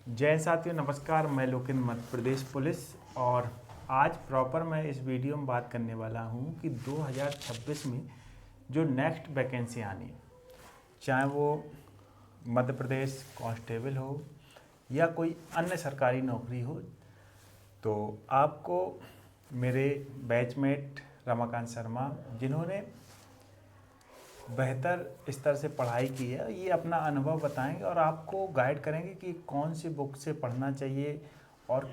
जय साथियों, नमस्कार। मैं लोकेंद्र, मध्य प्रदेश पुलिस। और आज प्रॉपर मैं इस वीडियो में बात करने वाला हूं कि 2026 में जो नेक्स्ट वैकेंसी आनी है, चाहे वो मध्य प्रदेश कांस्टेबल हो या कोई अन्य सरकारी नौकरी हो, तो आपको मेरे बैचमेट रमाकांत शर्मा, जिन्होंने बेहतर स्तर से पढ़ाई की है, ये अपना अनुभव बताएंगे और आपको गाइड करेंगे कि कौन सी बुक से पढ़ना चाहिए और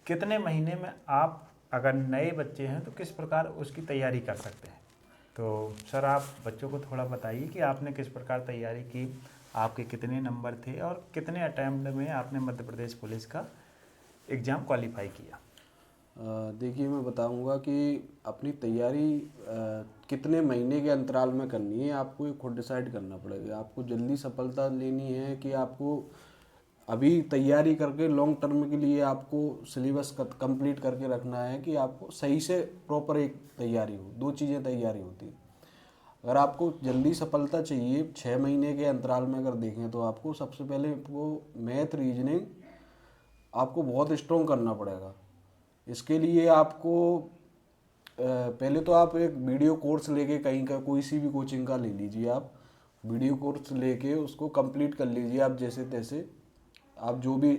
कितने महीने में आप, अगर नए बच्चे हैं तो किस प्रकार उसकी तैयारी कर सकते हैं। तो सर, आप बच्चों को थोड़ा बताइए कि आपने किस प्रकार तैयारी की, आपके कितने नंबर थे और कितने अटैम्प्ट में आपने मध्य प्रदेश पुलिस का एग्ज़ाम क्वालिफाई किया। देखिए, मैं बताऊंगा कि अपनी तैयारी कितने महीने के अंतराल में करनी है, आपको ये खुद डिसाइड करना पड़ेगा। आपको जल्दी सफलता लेनी है कि आपको अभी तैयारी करके लॉन्ग टर्म के लिए आपको सिलेबस कंप्लीट करके रखना है कि आपको सही से प्रॉपर एक तैयारी हो। दो चीज़ें तैयारी होती है। अगर आपको जल्दी सफलता चाहिए 6 महीने के अंतराल में अगर देखें तो आपको सबसे पहले आपको मैथ रीजनिंग आपको बहुत स्ट्रॉन्ग करना पड़ेगा। इसके लिए आपको पहले तो आप एक वीडियो कोर्स लेके कहीं का कोई सी भी कोचिंग का ले लीजिए। आप वीडियो कोर्स लेके उसको कंप्लीट कर लीजिए। आप जैसे तैसे आप जो भी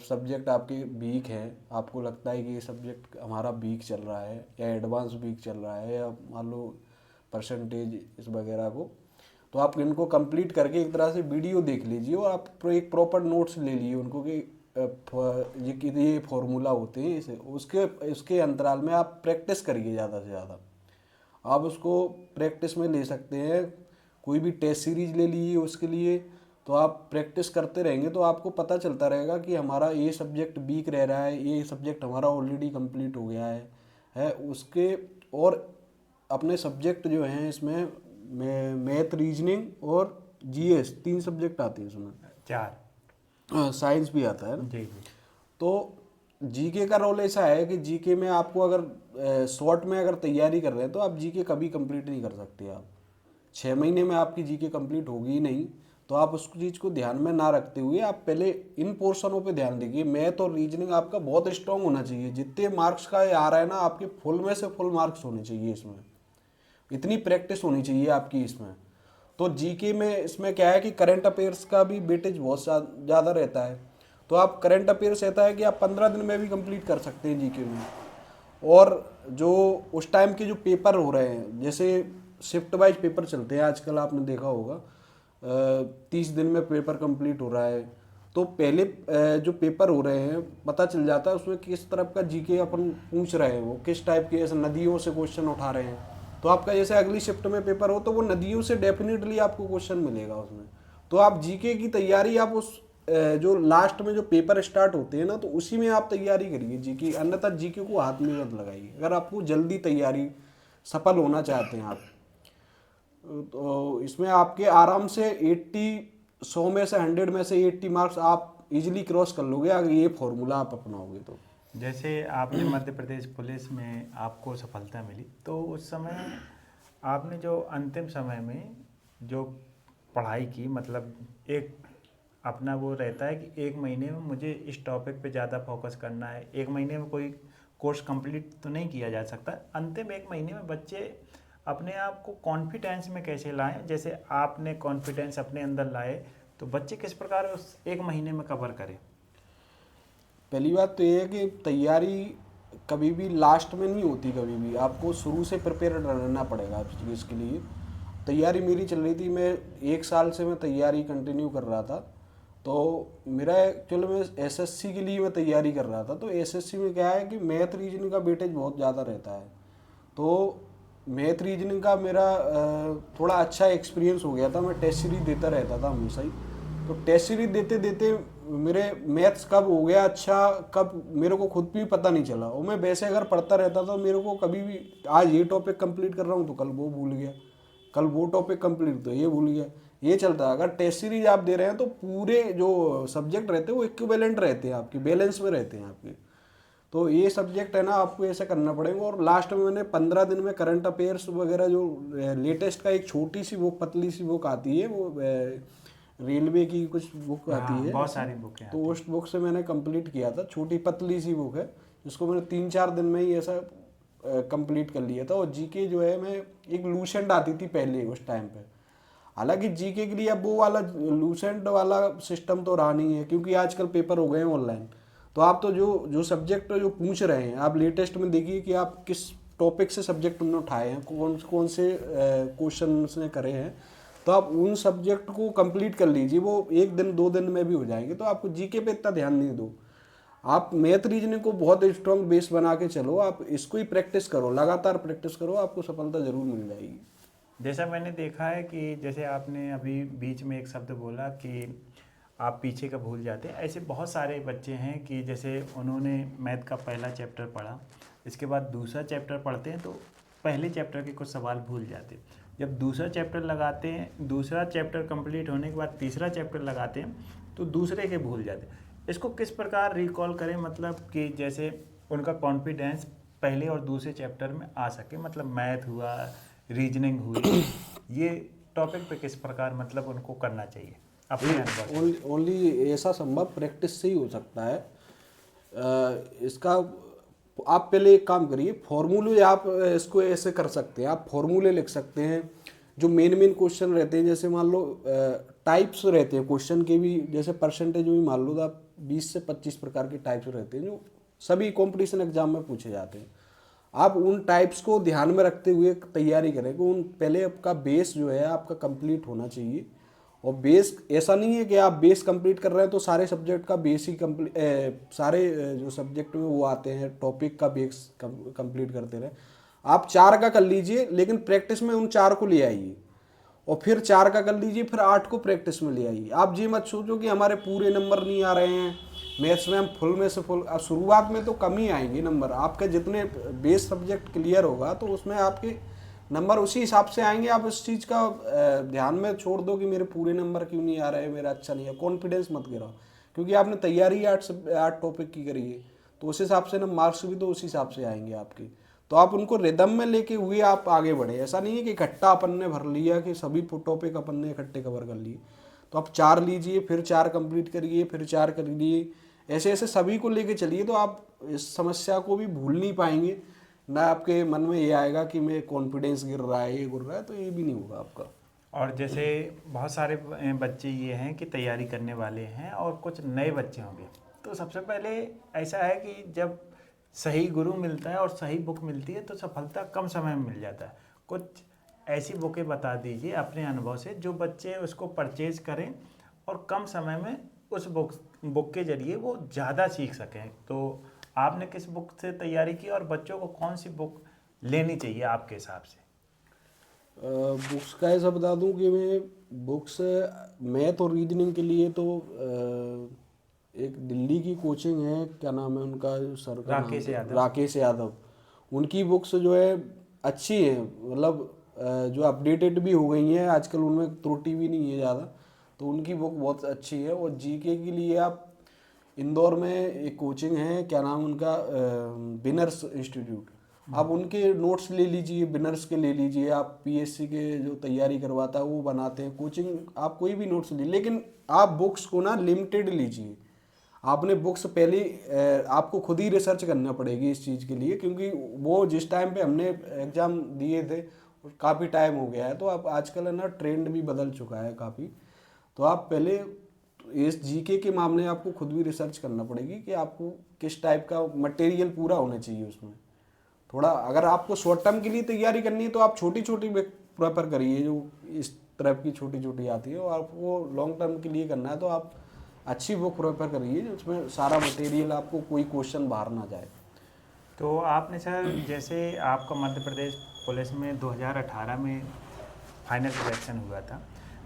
सब्जेक्ट आपके वीक हैं, आपको लगता है कि ये सब्जेक्ट हमारा वीक चल रहा है या एडवांस वीक चल रहा है, या मान लो परसेंटेज इस वगैरह को, तो आप इनको कंप्लीट करके एक तरह से वीडियो देख लीजिए और आप एक प्रॉपर नोट्स ले लिए उनको कि ये फॉर्मूला होते हैं इसे, उसके उसके अंतराल में आप प्रैक्टिस करिए ज़्यादा से ज़्यादा। आप उसको प्रैक्टिस में ले सकते हैं। कोई भी टेस्ट सीरीज ले लीजिए उसके लिए, तो आप प्रैक्टिस करते रहेंगे तो आपको पता चलता रहेगा कि हमारा ये सब्जेक्ट वीक रह रहा है, ये सब्जेक्ट हमारा ऑलरेडी कंप्लीट हो गया है उसके। और अपने सब्जेक्ट जो हैं इसमें मैथ रीजनिंग और जीएस 3 सब्जेक्ट आते हैं इसमें। 4। साइंस भी आता है ना। जी जी। तो जीके का रोल ऐसा है कि जीके में आपको अगर शॉर्ट में अगर तैयारी कर रहे हैं तो आप जीके कभी कंप्लीट नहीं कर सकते। आप 6 महीने में आपकी जीके कंप्लीट होगी ही नहीं। तो आप उस चीज़ को ध्यान में ना रखते हुए आप पहले इन पोर्शनों पे ध्यान दीजिए। मैथ और रीजनिंग आपका बहुत स्ट्रांग होना चाहिए। जितने मार्क्स का ये आ रहा है ना, आपके फुल में से फुल मार्क्स होने चाहिए इसमें। इतनी प्रैक्टिस होनी चाहिए आपकी इसमें। तो जीके में इसमें क्या है कि करंट अफेयर्स का भी वेटेज बहुत ज़्यादा रहता है। तो आप करंट अफेयर्स रहता है कि आप 15 दिन में भी कंप्लीट कर सकते हैं जीके में। और जो उस टाइम के जो पेपर हो रहे हैं, जैसे शिफ्ट वाइज पेपर चलते हैं आजकल, आपने देखा होगा 30 दिन में पेपर कंप्लीट हो रहा है। तो पहले जो पेपर हो रहे हैं पता चल जाता है उसमें किस तरफ का जीके अपन पूछ रहे हैं, वो किस टाइप के, ऐसे नदियों से क्वेश्चन उठा रहे हैं। तो आपका जैसे अगली शिफ्ट में पेपर हो तो वो नदियों से डेफिनेटली आपको क्वेश्चन मिलेगा उसमें। तो आप जीके की तैयारी आप उस जो लास्ट में जो पेपर स्टार्ट होते हैं ना, तो उसी में आप तैयारी करिए जीके। अन्यथा जीके को हाथ में मत लगाइए अगर आपको जल्दी तैयारी सफल होना चाहते हैं आप। तो इसमें आपके आराम से 100 में से 100 में से 80 मार्क्स आप इजीली क्रॉस कर लोगे अगर ये फॉर्मूला आप अपनाओगे तो। जैसे आपने मध्य प्रदेश पुलिस में आपको सफलता मिली, तो उस समय आपने जो अंतिम समय में जो पढ़ाई की, मतलब एक अपना वो रहता है कि एक महीने में मुझे इस टॉपिक पे ज़्यादा फोकस करना है। एक महीने में कोई कोर्स कंप्लीट तो नहीं किया जा सकता। अंतिम एक महीने में बच्चे अपने आप को कॉन्फिडेंस में कैसे लाएं, जैसे आपने कॉन्फिडेंस अपने अंदर लाए, तो बच्चे किस प्रकार उस एक महीने में कवर करें। पहली बात तो ये है कि तैयारी कभी भी लास्ट में नहीं होती। कभी भी आपको शुरू से प्रिपेयर रहना पड़ेगा इसके लिए। तैयारी मेरी चल रही थी, मैं 1 साल से मैं तैयारी कंटिन्यू कर रहा था। तो मेरा एक्चुअल में एसएससी के लिए मैं तैयारी कर रहा था। तो एसएससी में क्या है कि मैथ रीजनिंग का वेटेज बहुत ज़्यादा रहता है। तो मैथ रीजनिंग का मेरा थोड़ा अच्छा एक्सपीरियंस हो गया था। मैं टेस्ट सीरीज देता रहता था हमेशा ही। तो टेस्ट सीरीज देते देते मेरे मैथ्स कब हो गया अच्छा, कब मेरे को खुद भी पता नहीं चला। और मैं वैसे अगर पढ़ता रहता था मेरे को कभी भी, आज ये टॉपिक कंप्लीट कर रहा हूँ तो कल वो भूल गया, कल वो टॉपिक कंप्लीट तो ये भूल गया। ये चलता है। अगर टेस्ट सीरीज आप दे रहे हैं तो पूरे जो सब्जेक्ट रहते हैं वो इक्विवेलेंट रहते हैं आपके, बैलेंस में रहते हैं आपके। तो ये सब्जेक्ट है ना, आपको ऐसा करना पड़ेगा। और लास्ट में मैंने 15 दिन में करंट अफेयर्स वगैरह जो लेटेस्ट का एक छोटी सी बुक, पतली सी बुक आती है, वो रेलवे की कुछ बुक आती हाँ, है, बहुत सारी बुकें तो आती हैं। उस बुक से मैंने कंप्लीट किया था। छोटी पतली सी बुक है, जिसको मैंने 3-4 दिन में ही ऐसा कंप्लीट कर लिया था। और जीके जो है, मैं एक लूसेंट आती थी पहले उस टाइम पे। हालांकि जीके के लिए अब वो वाला लूसेंट वाला सिस्टम तो रहा नहीं है, क्योंकि आजकल पेपर हो गए हैं ऑनलाइन। तो आप तो जो जो सब्जेक्ट जो पूछ रहे हैं, आप लेटेस्ट में देखिए कि आप किस टॉपिक से सब्जेक्ट उन्होंने उठाए हैं, कौन कौन से क्वेश्चन उसने करे हैं। तो आप उन सब्जेक्ट को कंप्लीट कर लीजिए, वो 1 दिन 2 दिन में भी हो जाएंगे। तो आपको जीके पे इतना ध्यान नहीं दो, आप मैथ रीजनिंग को बहुत स्ट्रॉन्ग बेस बना के चलो। आप इसको ही प्रैक्टिस करो, लगातार प्रैक्टिस करो, आपको सफलता जरूर मिल जाएगी। जैसा मैंने देखा है कि जैसे आपने अभी बीच में एक शब्द बोला कि आप पीछे का भूल जाते हैं, ऐसे बहुत सारे बच्चे हैं कि जैसे उन्होंने मैथ का पहला चैप्टर पढ़ा, इसके बाद दूसरा चैप्टर पढ़ते हैं तो पहले चैप्टर के कुछ सवाल भूल जाते हैं। जब दूसरा चैप्टर लगाते हैं, दूसरा चैप्टर कंप्लीट होने के बाद तीसरा चैप्टर लगाते हैं तो दूसरे के भूल जाते हैं। इसको किस प्रकार रिकॉल करें, मतलब कि जैसे उनका कॉन्फिडेंस पहले और दूसरे चैप्टर में आ सके, मतलब मैथ हुआ, रीजनिंग हुई, ये टॉपिक पे किस प्रकार मतलब उनको करना चाहिए अपने अनुभव से? ओनली ऐसा संभव प्रैक्टिस से ही हो सकता है। इसका आप पहले एक काम करिए, फॉर्मूले आप इसको ऐसे कर सकते हैं। आप फॉर्मूले लिख सकते हैं जो मेन मेन क्वेश्चन रहते हैं। जैसे मान लो टाइप्स रहते हैं क्वेश्चन के भी, जैसे परसेंटेज भी मान लो तो आप 20 से 25 प्रकार के टाइप्स रहते हैं जो सभी कंपटीशन एग्जाम में पूछे जाते हैं। आप उन टाइप्स को ध्यान में रखते हुए तैयारी करें कि उन पहले आपका बेस जो है आपका कंप्लीट होना चाहिए। और बेस ऐसा नहीं है कि आप बेस कंप्लीट कर रहे हैं तो सारे सब्जेक्ट का बेस ही सारे जो सब्जेक्ट में वो आते हैं टॉपिक का बेस कंप्लीट करते रहे। आप 4 का कर लीजिए, लेकिन प्रैक्टिस में उन 4 को ले आइए। और फिर 4 का कर लीजिए, फिर 8 को प्रैक्टिस में ले आइए। आप ये मत सोचो कि हमारे पूरे नंबर नहीं आ रहे हैं मैथ्स में, हम फुल में से फुल। शुरुआत में तो कम ही आएंगे नंबर, आपके जितने बेस सब्जेक्ट क्लियर होगा तो उसमें आपके नंबर उसी हिसाब से आएंगे। आप इस चीज़ का ध्यान में छोड़ दो कि मेरे पूरे नंबर क्यों नहीं आ रहे हैं, मेरा अच्छा नहीं है। कॉन्फिडेंस मत गिराओ, क्योंकि आपने तैयारी 8 टॉपिक की करी है, तो उस हिसाब से ना मार्क्स भी तो उस हिसाब से आएंगे आपके। तो आप उनको रिदम में लेके हुए आप आगे बढ़े। ऐसा नहीं है कि इकट्ठा अपन ने भर लिया कि सभी टॉपिक अपन ने इकट्ठे कवर कर लिए। तो आप 4 लीजिए, फिर 4 कंप्लीट करिए, फिर 4 कर लिए, ऐसे ऐसे सभी को लेके चलिए। तो आप इस समस्या को भी भूल नहीं पाएंगे ना। आपके मन में ये आएगा कि मैं कॉन्फिडेंस गिर रहा है, ये गिर रहा है, तो ये भी नहीं होगा आपका। और जैसे बहुत सारे बच्चे ये हैं कि तैयारी करने वाले हैं और कुछ नए बच्चे होंगे, तो सबसे पहले ऐसा है कि जब सही गुरु मिलता है और सही बुक मिलती है तो सफलता कम समय में मिल जाता है। कुछ ऐसी बुकें बता दीजिए अपने अनुभव से जो बच्चे उसको परचेज करें और कम समय में उस बुक के जरिए वो ज़्यादा सीख सकें। तो आपने किस बुक से तैयारी की और बच्चों को कौन सी बुक लेनी चाहिए आपके हिसाब से? बुक्स का ऐसा बता दूं कि मैं बुक्स मैथ और रीजनिंग के लिए तो एक दिल्ली की कोचिंग है, क्या नाम है उनका, सर का नाम राकेश यादव। राकेश यादव। उनकी बुक्स जो है अच्छी है, मतलब जो अपडेटेड भी हो गई हैं आजकल, उनमें त्रुटि भी नहीं है ज़्यादा। तो उनकी बुक बहुत अच्छी है। और जीके के लिए आप इंदौर में एक कोचिंग है, क्या नाम उनका, बिनर्स इंस्टीट्यूट। आप उनके नोट्स ले लीजिए, बिनर्स के ले लीजिए। आप पीएससी के जो तैयारी करवाता है वो बनाते हैं कोचिंग, आप कोई भी नोट्स लीजिए, लेकिन आप बुक्स को ना लिमिटेड लीजिए। आपने बुक्स पहले आपको खुद ही रिसर्च करना पड़ेगी इस चीज़ के लिए, क्योंकि वो जिस टाइम पे हमने एग्ज़ाम दिए थे काफ़ी टाइम हो गया है। तो अब आजकल है ना ट्रेंड भी बदल चुका है काफ़ी। तो आप पहले इस जीके के मामले में आपको खुद भी रिसर्च करना पड़ेगी कि आपको किस टाइप का मटेरियल पूरा होना चाहिए उसमें। थोड़ा अगर आपको शॉर्ट टर्म के लिए तैयारी करनी है तो आप छोटी छोटी प्रेफर करिए, जो इस तरह की छोटी छोटी आती है। और आपको लॉन्ग टर्म के लिए करना है तो आप अच्छी बुक प्रेफर करिए जिसमें सारा मटेरियल, आपको कोई क्वेश्चन बाहर ना जाए। तो आपने सर, जैसे आपका मध्य प्रदेश पुलिस में 2018 में फाइनल सिलेक्शन हुआ था,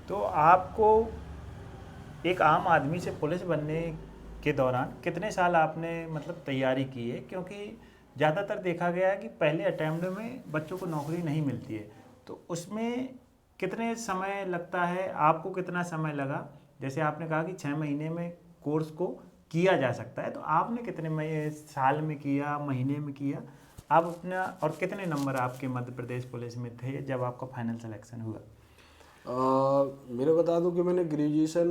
तो आपको एक आम आदमी से पुलिस बनने के दौरान कितने साल आपने मतलब तैयारी की है? क्योंकि ज़्यादातर देखा गया है कि पहले अटैम्प्ट में बच्चों को नौकरी नहीं मिलती है, तो उसमें कितने समय लगता है? आपको कितना समय लगा? जैसे आपने कहा कि 6 महीने में कोर्स को किया जा सकता है, तो आपने कितने साल में किया, महीने में किया आप अपना, और कितने नंबर आपके मध्य प्रदेश पुलिस में थे जब आपका फाइनल सिलेक्शन हुआ? मेरे बता दूं कि मैंने ग्रेजुएशन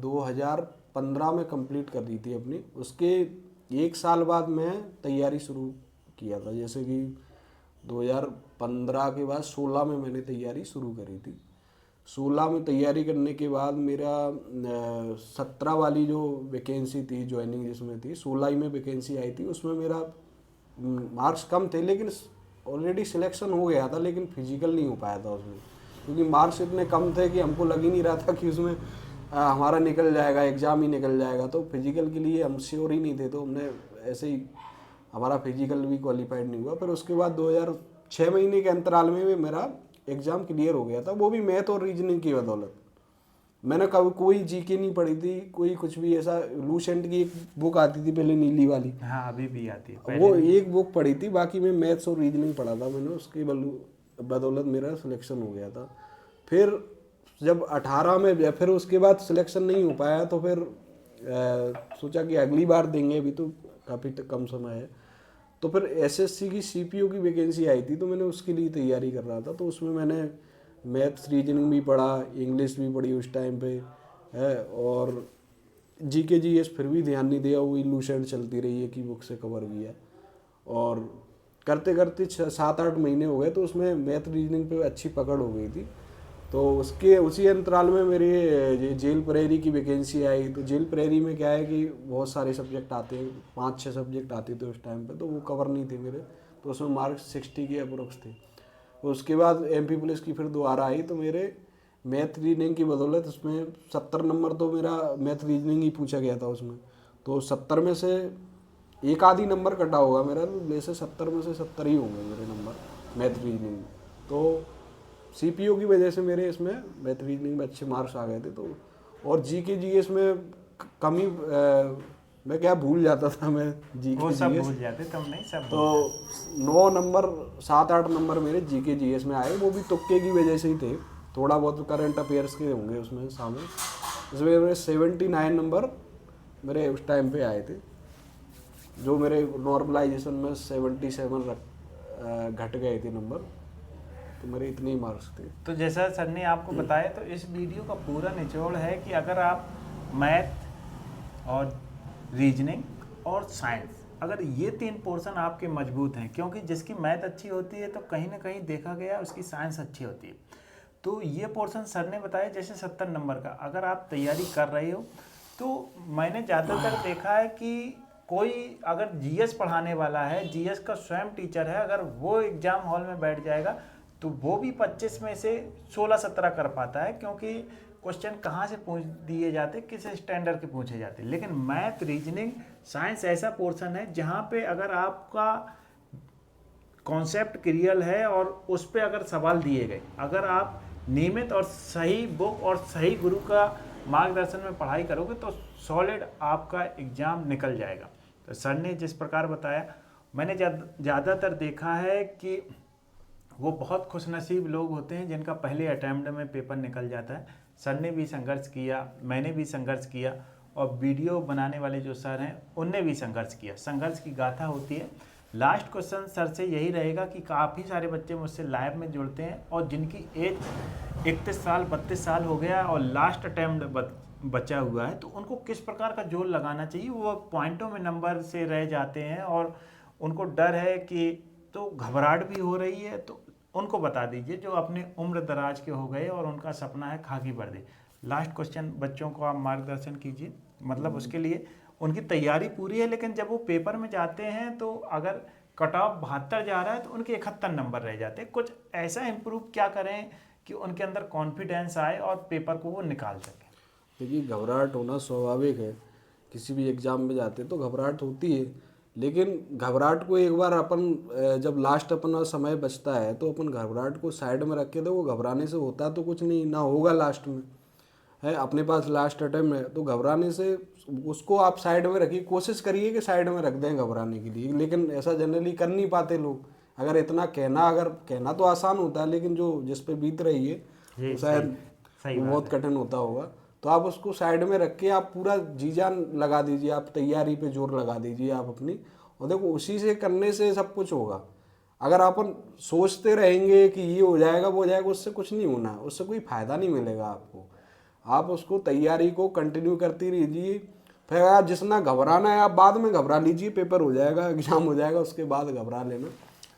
2015 में कंप्लीट कर दी थी अपनी। उसके 1 साल बाद मैं तैयारी शुरू किया था। जैसे कि 2015 के बाद 16 में मैंने तैयारी शुरू करी थी। 16 में तैयारी करने के बाद मेरा 17 वाली जो वैकेंसी थी ज्वाइनिंग जिसमें थी, 16 ही में वैकेंसी आई थी, उसमें मेरा मार्क्स कम थे, लेकिन ऑलरेडी सिलेक्शन हो गया था, लेकिन फिजिकल नहीं हो पाया था उसमें, क्योंकि मार्क्स इतने कम थे कि हमको लग ही नहीं रहा था कि उसमें हमारा निकल जाएगा, एग्ज़ाम ही निकल जाएगा। तो फिजिकल के लिए हम श्योर ही नहीं थे, तो हमने ऐसे ही हमारा फिजिकल भी क्वालिफाइड नहीं हुआ। फिर उसके बाद 2006 महीने के अंतराल में भी मेरा एग्ज़ाम क्लियर हो गया था, वो भी मैथ और रीजनिंग की बदौलत। मैंने कभी कोई जीके नहीं पढ़ी थी, कोई कुछ भी ऐसा। लूसेंट की एक बुक आती थी पहले, नीली वाली, हाँ अभी भी आती है, वो एक बुक पढ़ी थी, बाकी मैं मैथ्स और रीजनिंग पढ़ा था मैंने, उसकी बदौलत मेरा सिलेक्शन हो गया था। फिर जब 18 में फिर उसके बाद सिलेक्शन नहीं हो पाया, तो फिर सोचा कि अगली बार देंगे, अभी तो काफ़ी कम समय है। तो फिर एसएससी की सीपीओ की वैकेंसी आई थी, तो मैंने उसके लिए तैयारी कर रहा था। तो उसमें मैंने मैथ्स रीजनिंग भी पढ़ा, इंग्लिश भी पढ़ी उस टाइम पे है, और जीके जीएस फिर भी ध्यान नहीं दिया, वही लूसेंट चलती रही है कि बुक से कवर भी है। और करते करते 7-8 महीने हो गए, तो उसमें मैथ रीजनिंग पे अच्छी पकड़ हो गई थी। तो उसके उसी अंतराल में मेरी जेल प्रेरी की वैकेंसी आई। तो जेल प्रेरी में क्या है कि बहुत सारे सब्जेक्ट आते हैं, 5-6 सब्जेक्ट आते थे उस टाइम पे, तो वो कवर नहीं थे मेरे, तो उसमें मार्क्स 60 के अप्रोक्स थे। तो उसके बाद एमपी पुलिस की फिर दोबारा आई, तो मेरे मैथ रीजनिंग की बदौलत उसमें 70 नंबर तो मेरा मैथ रीजनिंग ही पूछा गया था उसमें। तो 70 में से एक आधी नंबर कटा होगा मेरा, तो जैसे 70 में से 70 ही होंगे मेरे नंबर मैथ रीजनिंग में। तो सीपीओ की वजह से मेरे इसमें मैथ रीजनिंग में अच्छे मार्क्स आ गए थे। तो और जीके जीएस में कमी, मैं क्या भूल जाता था मैं जीके वो सब जीएस, भूल जाते, तुम नहीं सब तो 9 नंबर 7-8 नंबर मेरे जीके जीएस में आए, वो भी तुक्के की वजह से ही थे। थोड़ा बहुत करंट अफेयर्स के होंगे उसमें शामिल। इसमें मेरे 79 नंबर मेरे उस टाइम पे आए थे, जो मेरे नॉर्मलाइजेशन में 77 घट गए थे नंबर, तो मेरे इतने ही मार्क्स थे। तो जैसा सर ने आपको बताया, तो इस वीडियो का पूरा निचोड़ है कि अगर आप मैथ और रीजनिंग और साइंस, अगर ये 3 पोर्शन आपके मजबूत हैं, क्योंकि जिसकी मैथ अच्छी होती है तो कहीं ना कहीं देखा गया उसकी साइंस अच्छी होती है, तो ये पोर्शन सर ने बताया जैसे 70 नंबर का अगर आप तैयारी कर रहे हो, तो मैंने ज़्यादातर देखा है कि कोई अगर जीएस पढ़ाने वाला है, जीएस का स्वयं टीचर है, अगर वो एग्ज़ाम हॉल में बैठ जाएगा तो वो भी 25 में से 16-17 कर पाता है, क्योंकि क्वेश्चन कहाँ से पूछ दिए जाते, किस स्टैंडर्ड के पूछे जाते। लेकिन मैथ रीजनिंग साइंस ऐसा पोर्शन है जहाँ पे अगर आपका कॉन्सेप्ट क्लियर है और उस पर अगर सवाल दिए गए, अगर आप नियमित और सही बुक और सही गुरु का मार्गदर्शन में पढ़ाई करोगे तो सॉलिड आपका एग्ज़ाम निकल जाएगा। तो सर ने जिस प्रकार बताया, मैंने ज़्यादातर देखा है कि वो बहुत खुशनसीब लोग होते हैं जिनका पहले अटैम्प्ट में पेपर निकल जाता है। सर ने भी संघर्ष किया, मैंने भी संघर्ष किया, और वीडियो बनाने वाले जो सर हैं उनने भी संघर्ष किया। संघर्ष की गाथा होती है। लास्ट क्वेश्चन सर से यही रहेगा कि काफ़ी सारे बच्चे मुझसे लाइव में जुड़ते हैं और जिनकी एज 31 साल 32 साल हो गया और लास्ट अटैम्प्ट बचा हुआ है, तो उनको किस प्रकार का जोर लगाना चाहिए। वो पॉइंटों में नंबर से रह जाते हैं और उनको डर है कि, तो घबराहट भी हो रही है, तो उनको बता दीजिए जो अपने उम्र दराज के हो गए और उनका सपना है खाकी वर्दी। लास्ट क्वेश्चन बच्चों को आप मार्गदर्शन कीजिए, मतलब उसके लिए उनकी तैयारी पूरी है, लेकिन जब वो पेपर में जाते हैं तो अगर कट ऑफ 72 जा रहा है तो उनके 71 नंबर रह जाते हैं। कुछ ऐसा इम्प्रूव क्या करें कि उनके अंदर कॉन्फिडेंस आए और पेपर को वो निकाल सकें। देखिए, घबराहट होना स्वाभाविक है, किसी भी एग्ज़ाम में जाते तो घबराहट होती है, लेकिन घबराहट को एक बार अपन जब लास्ट अपना समय बचता है तो अपन घबराहट को साइड में रख के, तो वो घबराने से होता तो कुछ नहीं ना होगा लास्ट में, है अपने पास लास्ट अटेम्प्ट है, तो घबराने से उसको आप साइड में रखिए, कोशिश करिए कि साइड में रख दें घबराने के लिए, लेकिन ऐसा जनरली कर नहीं पाते लोग। अगर इतना कहना तो आसान होता है, लेकिन जो जिस पे बीत रही है तो शायद वो बहुत कठिन होता होगा। तो आप उसको साइड में रख के आप पूरा जी जान लगा दीजिए, आप तैयारी पे जोर लगा दीजिए आप अपनी, और देखो उसी से करने से सब कुछ होगा। अगर अपन सोचते रहेंगे कि ये हो जाएगा वो हो जाएगा, उससे कुछ नहीं होना, उससे कोई फ़ायदा नहीं मिलेगा आपको। आप उसको तैयारी को कंटिन्यू करती रहिए। फिर यार जितना घबराना है आप बाद में घबरा लीजिए, पेपर हो जाएगा, एग्ज़ाम हो जाएगा, उसके बाद घबरा लेना,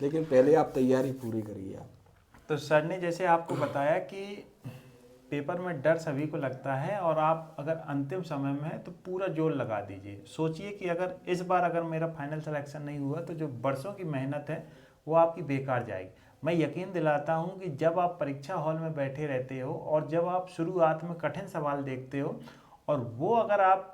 लेकिन पहले आप तैयारी पूरी करिए आप। तो सर ने जैसे आपको बताया कि पेपर में डर सभी को लगता है, और आप अगर अंतिम समय में है तो पूरा जोर लगा दीजिए। सोचिए कि अगर इस बार अगर मेरा फाइनल सिलेक्शन नहीं हुआ तो जो बरसों की मेहनत है वो आपकी बेकार जाएगी। मैं यकीन दिलाता हूँ कि जब आप परीक्षा हॉल में बैठे रहते हो और जब आप शुरुआत में कठिन सवाल देखते हो और वो अगर आप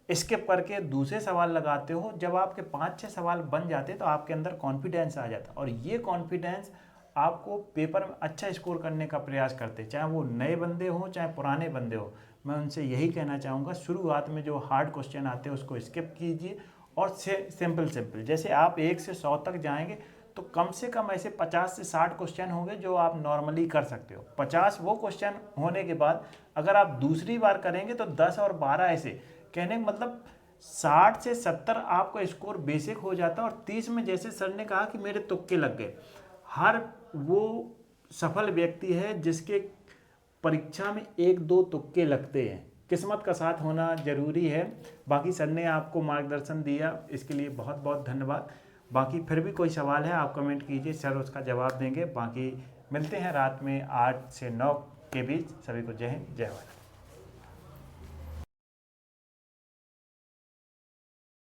स्किप करके दूसरे सवाल लगाते हो, जब आपके 5-6 सवाल बन जाते तो आपके अंदर कॉन्फिडेंस आ जाता, और ये कॉन्फिडेंस आपको पेपर में अच्छा स्कोर करने का प्रयास करते, चाहे वो नए बंदे हों चाहे पुराने बंदे हो। मैं उनसे यही कहना चाहूँगा, शुरुआत में जो हार्ड क्वेश्चन आते हैं उसको स्किप कीजिए और सिंपल सिंपल, जैसे आप 1 से 100 तक जाएंगे तो कम से कम ऐसे 50 से 60 क्वेश्चन होंगे जो आप नॉर्मली कर सकते हो। 50 वो क्वेश्चन होने के बाद अगर आप दूसरी बार करेंगे तो 10 और 12 ऐसे, कहने का मतलब 60 से 70 आपका स्कोर बेसिक हो जाता है। और 30 में जैसे सर ने कहा कि मेरे तुक्के लग गए, हर वो सफल व्यक्ति है जिसके परीक्षा में 1-2 तुक्के लगते हैं। किस्मत का साथ होना जरूरी है। बाकी सर ने आपको मार्गदर्शन दिया, इसके लिए बहुत बहुत धन्यवाद। बाकी फिर भी कोई सवाल है आप कमेंट कीजिए, सर उसका जवाब देंगे। बाकी मिलते हैं रात में 8 से 9 के बीच। सभी को जय हिंद, जय भारत।